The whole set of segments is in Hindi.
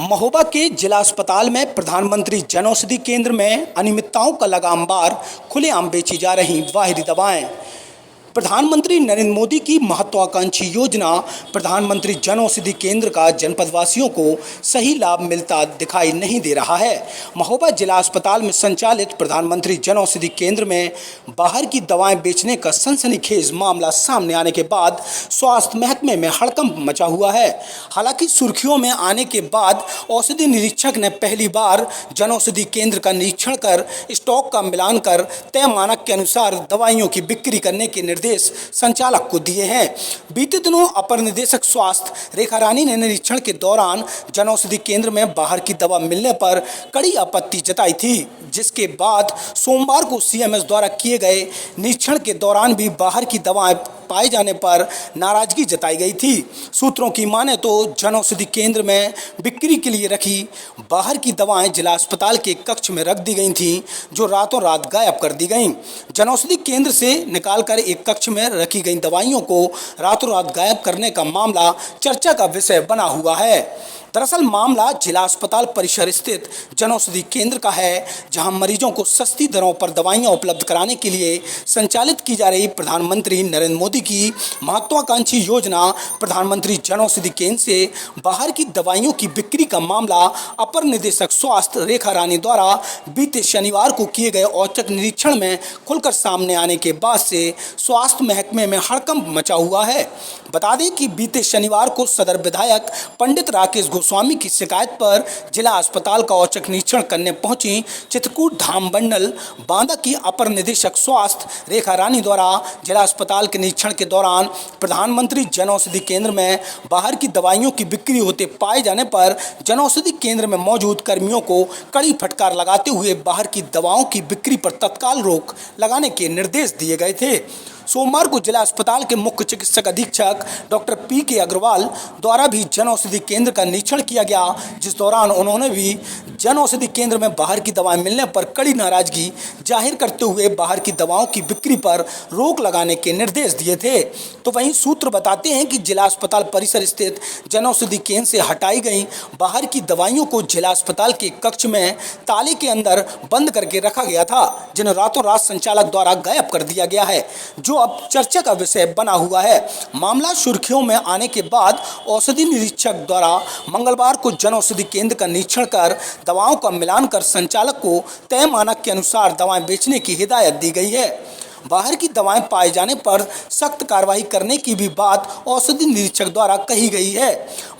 महोबा के जिला अस्पताल में प्रधानमंत्री जन औषधि केंद्र में अनियमितताओं का लगामबार खुलेआम बेची जा रही बाहरी दवाएं। प्रधानमंत्री नरेंद्र मोदी की महत्वाकांक्षी योजना प्रधानमंत्री जन औषधि केंद्र का जनपदवासियों को सही लाभ मिलता दिखाई नहीं दे रहा है। महोबा जिला अस्पताल में संचालित प्रधानमंत्री जन औषधि केंद्र में बाहर की दवाएं बेचने का सनसनीखेज मामला सामने आने के बाद स्वास्थ्य महकमे में हड़कंप मचा हुआ है। हालांकि सुर्खियों में आने के बाद औषधि निरीक्षक ने पहली बार जन औषधि केंद्र का निरीक्षण कर स्टॉक का मिलान कर तय मानक के अनुसार दवाइयों की बिक्री करने के निर्देश संचालक को दिए हैं। बीते दिनों अपर निदेशक स्वास्थ्य रेखा रानी ने निरीक्षण के दौरान जन औषधि केंद्र में बाहर की दवा मिलने पर कड़ी आपत्ति जताई थी, जिसके बाद सोमवार को सीएमएस द्वारा किए गए निरीक्षण के दौरान भी बाहर की दवाएं पाए जाने पर नाराजगी जताई गई थी। सूत्रों की माने तो जन औषधि केंद्र में बिक्री के लिए रखी बाहर की दवाएं जिला अस्पताल के कक्ष में रख दी गई थीं, जो रातों रात गायब कर दी गईं। जन औषधि केंद्र से निकालकर एक कक्ष में रखी गई दवाइयों को रातों रात गायब करने का मामला चर्चा का विषय बना हुआ है। दरअसल मामला जिला अस्पताल परिसर स्थित जन औषधि केंद्र का है, जहां मरीजों को सस्ती दरों पर दवाइयां उपलब्ध कराने के लिए संचालित की जा रही प्रधानमंत्री नरेंद्र मोदी की महत्वाकांक्षी योजना प्रधानमंत्री जन औषधि केंद्र से बाहर की दवाइयों की बिक्री का मामला अपर निदेशक स्वास्थ्य रेखा रानी द्वारा बीते शनिवार को किए गए औचक निरीक्षण में खुलकर सामने आने के बाद से स्वास्थ्य महकमे में हड़कंप मचा हुआ है। बता दें कि बीते शनिवार को सदर विधायक पंडित राकेश गोस्वामी की शिकायत पर जिला अस्पताल का औचक निरीक्षण करने पहुंची चित्रकूट धाम मंडल बांदा की अपर निदेशक स्वास्थ्य रेखा रानी द्वारा जिला अस्पताल के निरीक्षण के दौरान प्रधानमंत्री जन औषधि केंद्र में बाहर की दवाइयों की बिक्री होते पाए जाने पर जन औषधि केंद्र में मौजूद कर्मियों को कड़ी फटकार लगाते हुए बाहर की दवाओं की बिक्री पर तत्काल रोक लगाने के निर्देश दिए गए थे। सोमवार को जिला अस्पताल के मुख्य चिकित्सक अधीक्षक डॉक्टर पी.के. अग्रवाल द्वारा भी जन औषधि केंद्र का निरीक्षण किया गया, जिस दौरान उन्होंने भी जन औषधि केंद्र में बाहर की दवाएं मिलने पर कड़ी नाराजगी जाहिर करते हुए बाहर की दवाओं की बिक्री पर रोक लगाने के निर्देश दिए थे। तो वहीं सूत्र बताते हैं कि जिला अस्पताल परिसर स्थित जन औषधि केंद्र से हटाई गई बाहर की दवाइयों को जिला अस्पताल के कक्ष में ताले के अंदर बंद करके रखा गया था, जिन्हें रातों रात संचालक द्वारा गायब कर दिया गया है, जो अब चर्चा का विषय बना हुआ है। मामला सुर्खियों में आने के बाद औषधि निरीक्षक द्वारा मंगलवार को जन औषधि केंद्र का निरीक्षण कर दवाओं का मिलान कर संचालक को तय मानक के अनुसार दवाएं बेचने की हिदायत दी गई है। बाहर की दवाएं पाए जाने पर सख्त कार्रवाई करने की भी बात औषधि निरीक्षक द्वारा कही गई है।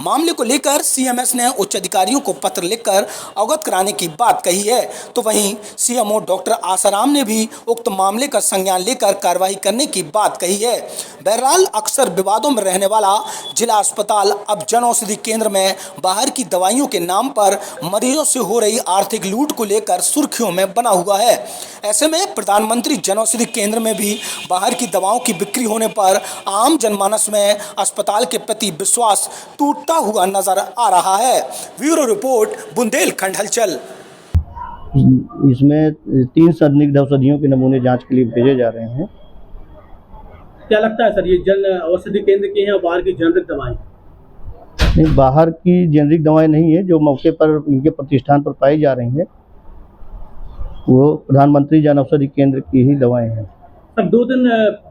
मामले को लेकर सीएमएस ने उच्च अधिकारियों को पत्र लिखकर अवगत कराने की बात कही है। तो वहीं सीएमओ डॉक्टर आसाराम ने भी उक्त मामले का संज्ञान लेकर कार्रवाई करने की बात कही है। बहरहाल अक्सर विवादों में रहने वाला जिला अस्पताल अब जन औषधि केंद्र में बाहर की दवाइयों के नाम पर मरीजों से हो रही आर्थिक लूट को लेकर सुर्खियों में बना हुआ है। ऐसे में प्रधानमंत्री जन औषधि केंद्र में भी बाहर की दवाओं की बिक्री होने पर आम जनमानस में अस्पताल के प्रति विश्वास टूटता हुआ नजर आ रहा है। ब्यूरो रिपोर्ट, बुंदेलखंड हलचल। इसमें 3 संदिग्ध औषधियों के नमूने जांच के लिए भेजे जा रहे हैं। क्या लगता है सर, ये जन औषधि केंद्र की हैं बाहर की जेनरिक दवाएं? नहीं, बाहर की जेनरिक दवाएं नहीं है, जो मौके पर इनके प्रतिष्ठान पर पाई जा रही हैं वो प्रधानमंत्री जन औषधि केंद्र की ही दवाएं हैं। सर,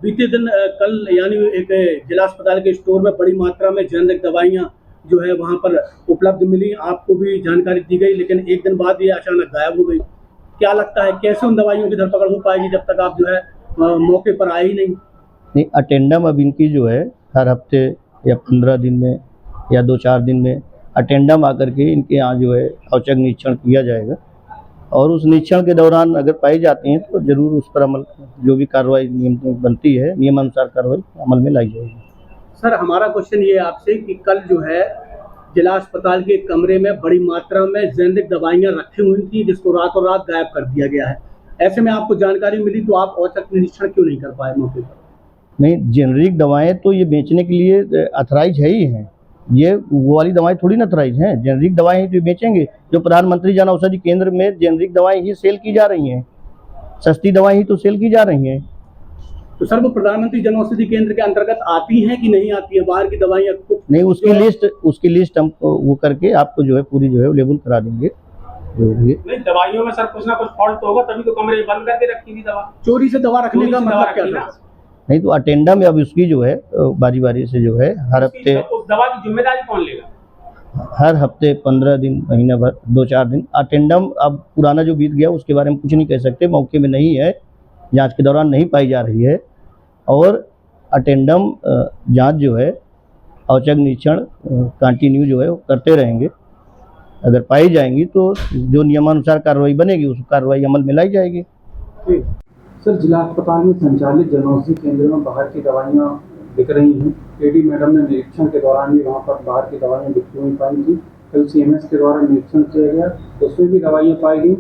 बीते दिन कल यानी एक जिला अस्पताल के स्टोर में बड़ी मात्रा में जेनरिक दवाइयाँ जो है वहाँ पर उपलब्ध मिली, आपको भी जानकारी दी गई, लेकिन एक दिन बाद ये अचानक गायब हो गई। क्या लगता है कैसे उन दवाइयों की धरपकड़ हो पाएगी जब तक आप जो है मौके पर आए ही नहीं? अटेंडम अब इनकी जो है हर हफ्ते या 15 दिन में या 2-4 दिन में अटेंडम आकर के इनके यहाँ जो है औचक निरीक्षण किया जाएगा, और उस निरीक्षण के दौरान अगर पाई जाती हैं तो जरूर उस पर अमल, जो भी कार्रवाई नियम बनती है नियमानुसार कार्रवाई अमल में लाई जाएगी। सर, हमारा क्वेश्चन ये है आपसे कि कल जो है जिला अस्पताल के कमरे में बड़ी मात्रा में जेनरिक दवाइयाँ रखी हुई थी, जिसको रातों रात गायब कर दिया गया है। ऐसे में आपको जानकारी मिली तो आप औचक निरीक्षण क्यों नहीं कर पाए मौके पर? नहीं, जेनरिक दवाएं तो ये बेचने के लिए अथराइज है ही हैं, ये वो वाली दवाएं थोड़ी ना अथराइज हैं। जेनरिक दवाएं ही तो बेचेंगे, जो प्रधानमंत्री जन औषधि केंद्र में जेनरिक दवाएं ही सेल की जा रही हैं, सस्ती दवाएं ही तो सेल की जा रही हैं। तो सर वो प्रधानमंत्री जन औषधि केंद्र के अंतर्गत आती हैं कि नहीं आती है बाहर की दवाइयाँ कुछ? नहीं, उसकी लिस्ट हम वो करके आपको जो है पूरी जो है लेबल करा देंगे जो भी है। नहीं, दवाइयों में सर कुछ ना कुछ फॉल्ट तो होगा, तभी तो कमरे में बंद करके रखी थी दवा। चोरी से दवा रखने का मतलब क्या था? नहीं तो अटेंडम में अब उसकी जो है बारी बारी से जो है हर हफ्ते उस दवा की जिम्मेदारी कौन लेगा? हर हफ्ते 15 दिन महीना भर 2-4 दिन अटेंडम। अब पुराना जो बीत गया उसके बारे में कुछ नहीं कह सकते, मौके में नहीं है, जांच के दौरान नहीं पाई जा रही है। और अटेंडम जांच जो है औचक निरीक्षण कंटिन्यू जो है वो करते रहेंगे। अगर पाई जाएंगी तो जो नियमानुसार कार्रवाई बनेगी उस कार्रवाई अमल में लाई जाएगी। सर, जिला अस्पताल में संचालित जन औषधि केंद्र में बाहर की दवाइयाँ बिक रही हैं। एडी मैडम ने निरीक्षण के दौरान भी वहाँ पर बाहर की दवाइयाँ बिकती हुई पाई थी। कल सीएमएस के द्वारा निरीक्षण किया गया, उसमें भी दवाइयाँ पाई गई।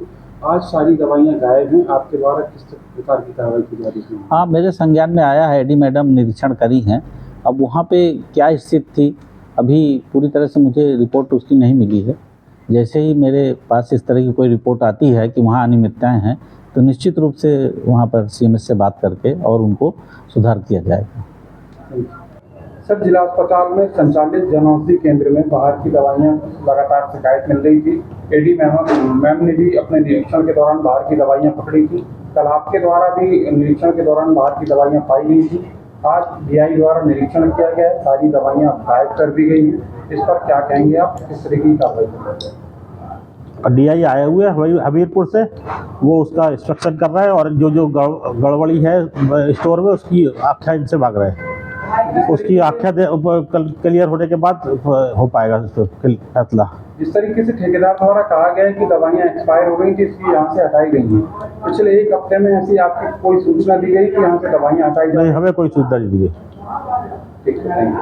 आज सारी दवाइयाँ गायब हैं। आपके द्वारा किस प्रकार की कार्रवाई की जा रही है? हाँ, मेरे संज्ञान में आया है, एडी मैडम निरीक्षण करी हैं। अब वहाँ पे क्या स्थिति थी अभी पूरी तरह से मुझे रिपोर्ट उसकी नहीं मिली है। जैसे ही मेरे पास इस तरह की कोई रिपोर्ट आती है कि वहाँ अनियमितताएँ हैं तो निश्चित रूप से वहाँ पर सीएमएस से बात करके और उनको सुधार किया जाएगा। सर, जिला अस्पताल में संचालित जन औषधि केंद्र में बाहर की दवाइयाँ लगातार शिकायत मिल रही थी। एडी मैम ने भी अपने निरीक्षण के दौरान बाहर की दवाइयाँ पकड़ी थी। कल आपके द्वारा भी निरीक्षण के दौरान बाहर की दवाइयाँ पाई गई थी। आज डीआई द्वारा निरीक्षण किया गया है, सारी दवाइयाँ गायब कर दी गई हैं। इस पर क्या कहेंगे आप, किस तरह की कार्रवाई करेंगे? डीआई आए हुए हैं हमीरपुर से, वो उसका इंस्ट्रक्शन कर रहा है और जो गड़बड़ी है स्टोर में उसकी आख्या इनसे मांग रहे हैं। उसकी आख्या क्लियर होने के बाद हो पाएगा फैसला। जिस तरीके से ठेकेदार द्वारा कहा गया है कि दवाइयाँ एक्सपायर हो गई थी, इसलिए यहाँ से हटाई गई हैं, पिछले 1 हफ्ते में ऐसी आपकी कोई सूचना दी गई कि यहाँ से दवाइयाँ हटाई नहीं, हमें कोई सूचना नहीं दी गई। ठीक है, थैंक यू।